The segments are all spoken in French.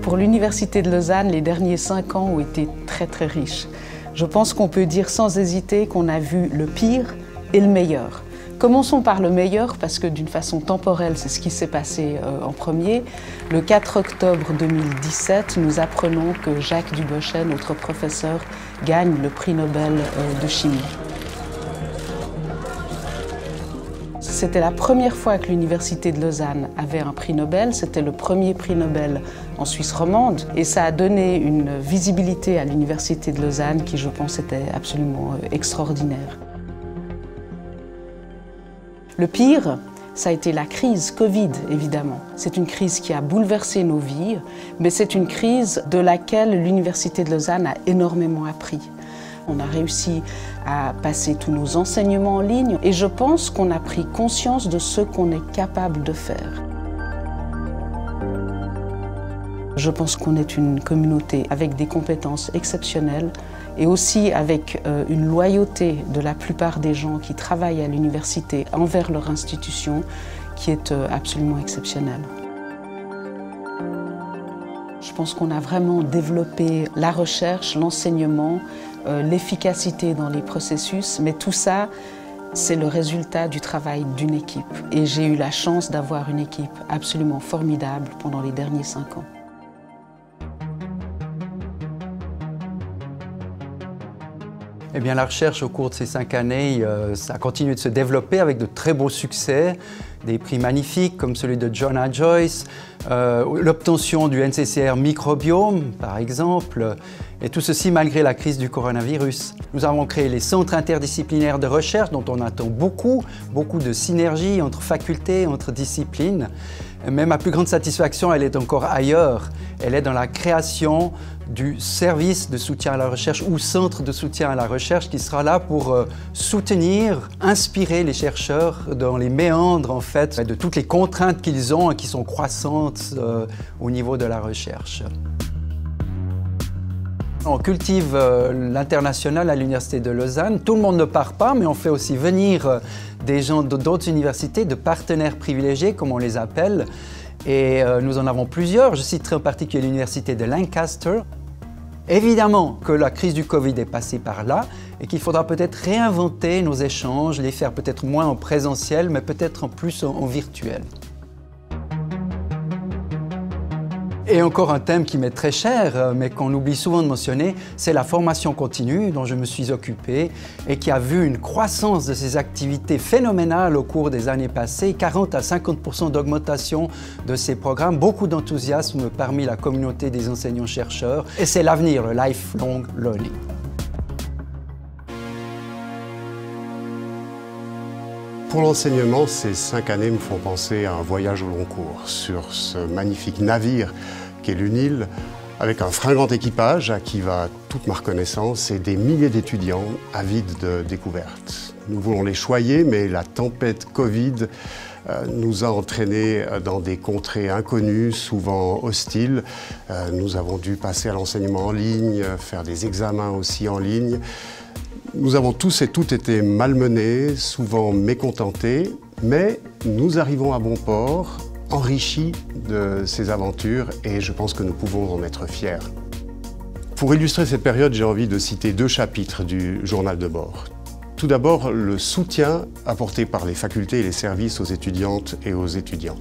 Pour l'Université de Lausanne, les derniers 5 ans ont été très riches. Je pense qu'on peut dire sans hésiter qu'on a vu le pire et le meilleur. Commençons par le meilleur parce que d'une façon temporelle, c'est ce qui s'est passé en premier. Le 4 octobre 2017, nous apprenons que Jacques Dubochet, notre professeur, gagne le prix Nobel de chimie. C'était la première fois que l'Université de Lausanne avait un prix Nobel. C'était le premier prix Nobel en Suisse romande. Et ça a donné une visibilité à l'Université de Lausanne qui, je pense, était absolument extraordinaire. Le pire, ça a été la crise Covid, évidemment. C'est une crise qui a bouleversé nos vies, mais c'est une crise de laquelle l'Université de Lausanne a énormément appris. On a réussi à passer tous nos enseignements en ligne et je pense qu'on a pris conscience de ce qu'on est capable de faire. Je pense qu'on est une communauté avec des compétences exceptionnelles et aussi avec une loyauté de la plupart des gens qui travaillent à l'université envers leur institution qui est absolument exceptionnelle. Je pense qu'on a vraiment développé la recherche, l'enseignement, l'efficacité dans les processus, mais tout ça, c'est le résultat du travail d'une équipe. Et j'ai eu la chance d'avoir une équipe absolument formidable pendant les derniers 5 ans. Eh bien, la recherche au cours de ces 5 années, ça a continué de se développer avec de très beaux succès, des prix magnifiques comme celui de John A. Joyce, l'obtention du NCCR microbiome par exemple, et tout ceci malgré la crise du coronavirus. Nous avons créé les centres interdisciplinaires de recherche dont on attend beaucoup de synergie entre facultés, entre disciplines. Mais ma plus grande satisfaction, elle est encore ailleurs. Elle est dans la création du service de soutien à la recherche ou centre de soutien à la recherche qui sera là pour soutenir, inspirer les chercheurs dans les méandres en fait de toutes les contraintes qu'ils ont et qui sont croissantes au niveau de la recherche. On cultive l'international à l'Université de Lausanne. Tout le monde ne part pas, mais on fait aussi venir des gens d'autres universités, de partenaires privilégiés, comme on les appelle. Et nous en avons plusieurs. Je citerai en particulier l'Université de Lancaster. Évidemment que la crise du Covid est passée par là et qu'il faudra peut-être réinventer nos échanges, les faire peut-être moins en présentiel, mais peut-être en plus en virtuel. Et encore un thème qui m'est très cher, mais qu'on oublie souvent de mentionner, c'est la formation continue dont je me suis occupé et qui a vu une croissance de ces activités phénoménale au cours des années passées, 40 à 50% d'augmentation de ces programmes, beaucoup d'enthousiasme parmi la communauté des enseignants-chercheurs. Et c'est l'avenir, le lifelong learning. Pour l'enseignement, ces 5 années me font penser à un voyage au long cours sur ce magnifique navire qu'est l'UNIL, avec un fringant équipage à qui va toute ma reconnaissance et des milliers d'étudiants avides de découvertes. Nous voulons les choyer, mais la tempête Covid nous a entraînés dans des contrées inconnues, souvent hostiles. Nous avons dû passer à l'enseignement en ligne, faire des examens aussi en ligne. Nous avons tous et toutes été malmenés, souvent mécontentés, mais nous arrivons à bon port, enrichis de ces aventures et je pense que nous pouvons en être fiers. Pour illustrer cette période, j'ai envie de citer 2 chapitres du journal de bord. Tout d'abord, le soutien apporté par les facultés et les services aux étudiantes et aux étudiants.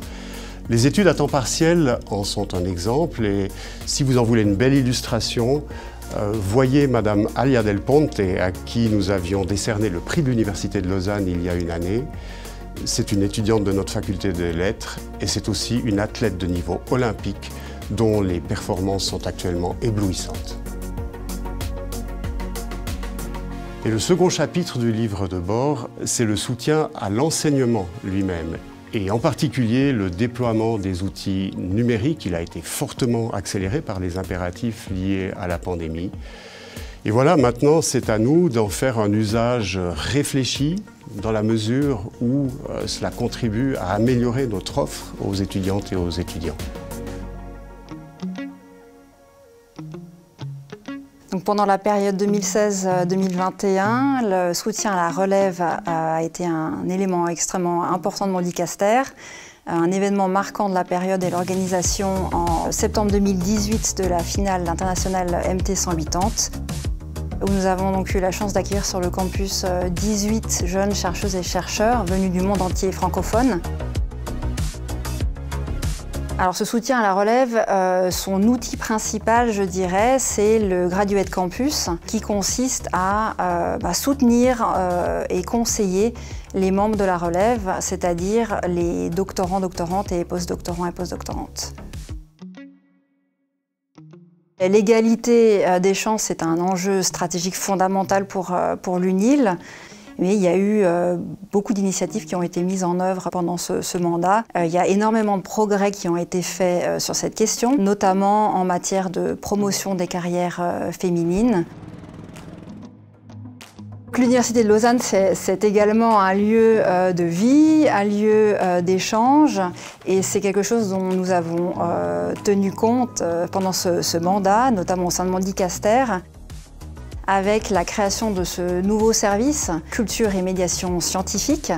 Les études à temps partiel en sont un exemple et si vous en voulez une belle illustration, voyez Madame Alia Del Ponte, à qui nous avions décerné le prix de l'Université de Lausanne il y a une année. C'est une étudiante de notre faculté des lettres et c'est aussi une athlète de niveau olympique dont les performances sont actuellement éblouissantes. Et le second chapitre du livre de bord, c'est le soutien à l'enseignement lui-même. Et en particulier le déploiement des outils numériques, il a été fortement accéléré par les impératifs liés à la pandémie. Et voilà, maintenant c'est à nous d'en faire un usage réfléchi dans la mesure où cela contribue à améliorer notre offre aux étudiantes et aux étudiants. Donc pendant la période 2016-2021, le soutien à la relève a été un élément extrêmement important de mon dicaster. Un événement marquant de la période est l'organisation en septembre 2018 de la finale internationale MT 180, où nous avons donc eu la chance d'accueillir sur le campus 18 jeunes chercheuses et chercheurs venus du monde entier francophone. Alors ce soutien à la relève, son outil principal, je dirais, c'est le Graduate Campus, qui consiste à soutenir et conseiller les membres de la relève, c'est-à-dire les doctorants, doctorantes et postdoctorants et postdoctorantes. L'égalité des chances est un enjeu stratégique fondamental pour l'UNIL. Mais il y a eu beaucoup d'initiatives qui ont été mises en œuvre pendant ce mandat. Il y a énormément de progrès qui ont été faits sur cette question, notamment en matière de promotion des carrières féminines. L'Université de Lausanne, c'est également un lieu de vie, un lieu d'échange, et c'est quelque chose dont nous avons tenu compte pendant ce mandat, notamment au sein de mon dicaster, avec la création de ce nouveau service, Culture et médiation scientifique,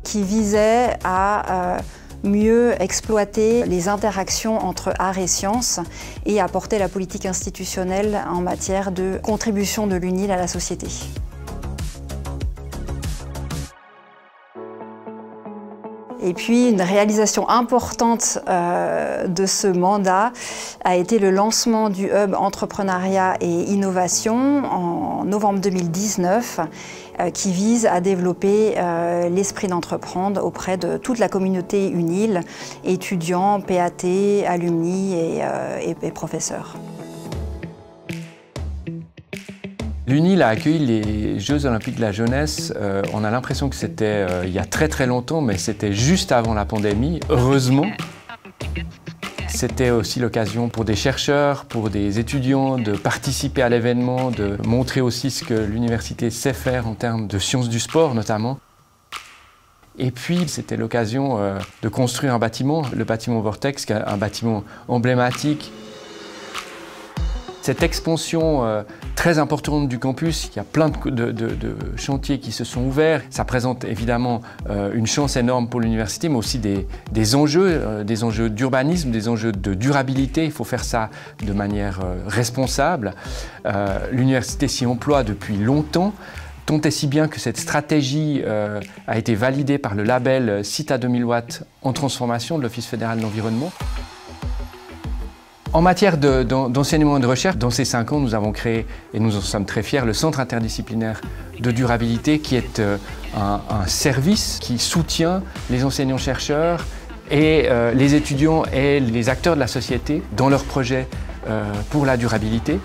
qui visait à mieux exploiter les interactions entre art et sciences et à porter la politique institutionnelle en matière de contribution de l'UNIL à la société. Et puis, une réalisation importante de ce mandat a été le lancement du Hub Entrepreneuriat et Innovation en novembre 2019, qui vise à développer l'esprit d'entreprendre auprès de toute la communauté UNIL, étudiants, PAT, alumni et professeurs. L'UNIL a accueilli les Jeux Olympiques de la jeunesse, on a l'impression que c'était il y a très longtemps, mais c'était juste avant la pandémie, heureusement. C'était aussi l'occasion pour des chercheurs, pour des étudiants de participer à l'événement, de montrer aussi ce que l'université sait faire en termes de sciences du sport notamment. Et puis c'était l'occasion de construire un bâtiment, le bâtiment Vortex, qui est un bâtiment emblématique. Cette expansion très importante du campus, il y a plein de chantiers qui se sont ouverts. Ça présente évidemment une chance énorme pour l'université, mais aussi des enjeux d'urbanisme, des enjeux de durabilité. Il faut faire ça de manière responsable. L'université s'y emploie depuis longtemps, tant et si bien que cette stratégie a été validée par le label Site à 2000 watts en transformation de l'Office fédéral de l'environnement. En matière d'enseignement et de recherche, dans ces 5 ans, nous avons créé, et nous en sommes très fiers, le Centre interdisciplinaire de durabilité, qui est un service qui soutient les enseignants-chercheurs et les étudiants et les acteurs de la société dans leurs projets pour la durabilité.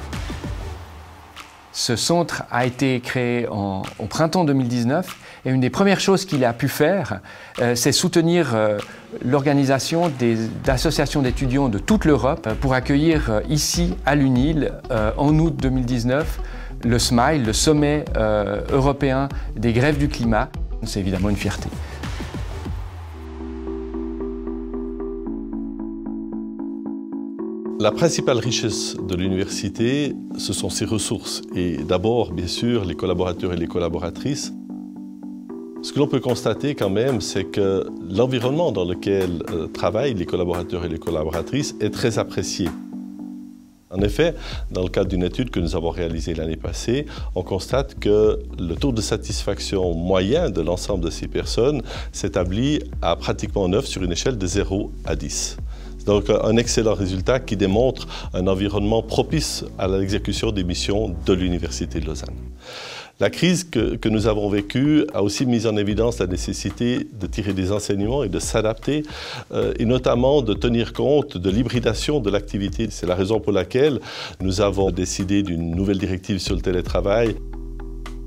Ce centre a été créé au printemps 2019 et une des premières choses qu'il a pu faire, c'est soutenir l'organisation d'associations d'étudiants de toute l'Europe pour accueillir ici à l'UNIL en août 2019 le SMILE, le sommet européen des grèves du climat. C'est évidemment une fierté. La principale richesse de l'université, ce sont ses ressources et d'abord, bien sûr, les collaborateurs et les collaboratrices. Ce que l'on peut constater quand même, c'est que l'environnement dans lequel travaillent les collaborateurs et les collaboratrices est très apprécié. En effet, dans le cadre d'une étude que nous avons réalisée l'année passée, on constate que le taux de satisfaction moyen de l'ensemble de ces personnes s'établit à pratiquement 9 sur une échelle de 0 à 10. Donc un excellent résultat qui démontre un environnement propice à l'exécution des missions de l'Université de Lausanne. La crise que nous avons vécue a aussi mis en évidence la nécessité de tirer des enseignements et de s'adapter, et notamment de tenir compte de l'hybridation de l'activité. C'est la raison pour laquelle nous avons décidé d'une nouvelle directive sur le télétravail.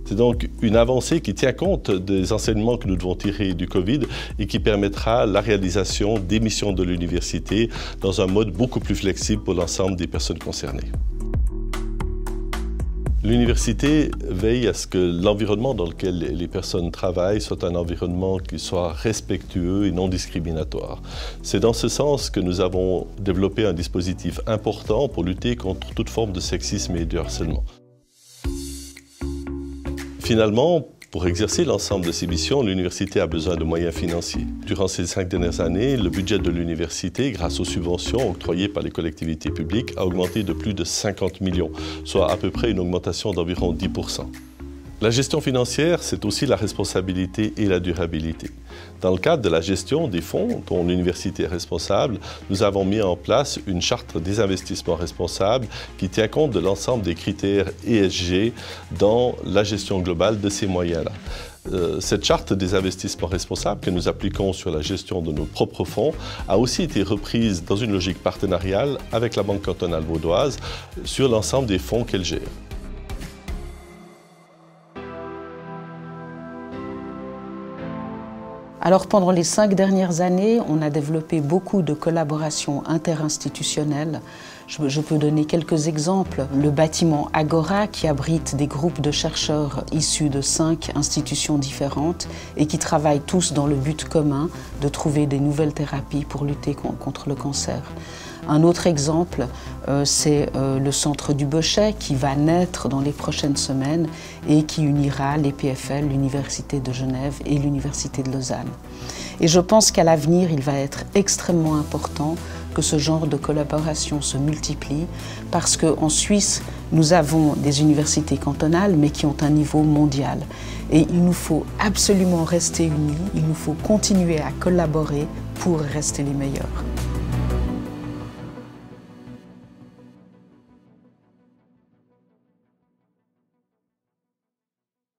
C'est donc une avancée qui tient compte des enseignements que nous devons tirer du Covid et qui permettra la réalisation des missions de l'université dans un mode beaucoup plus flexible pour l'ensemble des personnes concernées. L'université veille à ce que l'environnement dans lequel les personnes travaillent soit un environnement qui soit respectueux et non discriminatoire. C'est dans ce sens que nous avons développé un dispositif important pour lutter contre toute forme de sexisme et de harcèlement. Finalement, Pour exercer l'ensemble de ces missions, l'université a besoin de moyens financiers. Durant ces 5 dernières années, le budget de l'université, grâce aux subventions octroyées par les collectivités publiques, a augmenté de plus de 50 millions, soit à peu près une augmentation d'environ 10%. La gestion financière, c'est aussi la responsabilité et la durabilité. Dans le cadre de la gestion des fonds dont l'université est responsable, nous avons mis en place une charte des investissements responsables qui tient compte de l'ensemble des critères ESG dans la gestion globale de ces moyens-là. Cette charte des investissements responsables que nous appliquons sur la gestion de nos propres fonds a aussi été reprise dans une logique partenariale avec la Banque cantonale vaudoise sur l'ensemble des fonds qu'elle gère. Alors pendant les 5 dernières années, on a développé beaucoup de collaborations interinstitutionnelles. Je peux donner quelques exemples. Le bâtiment Agora qui abrite des groupes de chercheurs issus de 5 institutions différentes et qui travaillent tous dans le but commun de trouver des nouvelles thérapies pour lutter contre le cancer. Un autre exemple, c'est le centre du Bochet qui va naître dans les prochaines semaines et qui unira l'EPFL, l'Université de Genève et l'Université de Lausanne. Et je pense qu'à l'avenir, il va être extrêmement important que ce genre de collaboration se multiplie parce qu'en Suisse, nous avons des universités cantonales mais qui ont un niveau mondial. Et il nous faut absolument rester unis, il nous faut continuer à collaborer pour rester les meilleurs.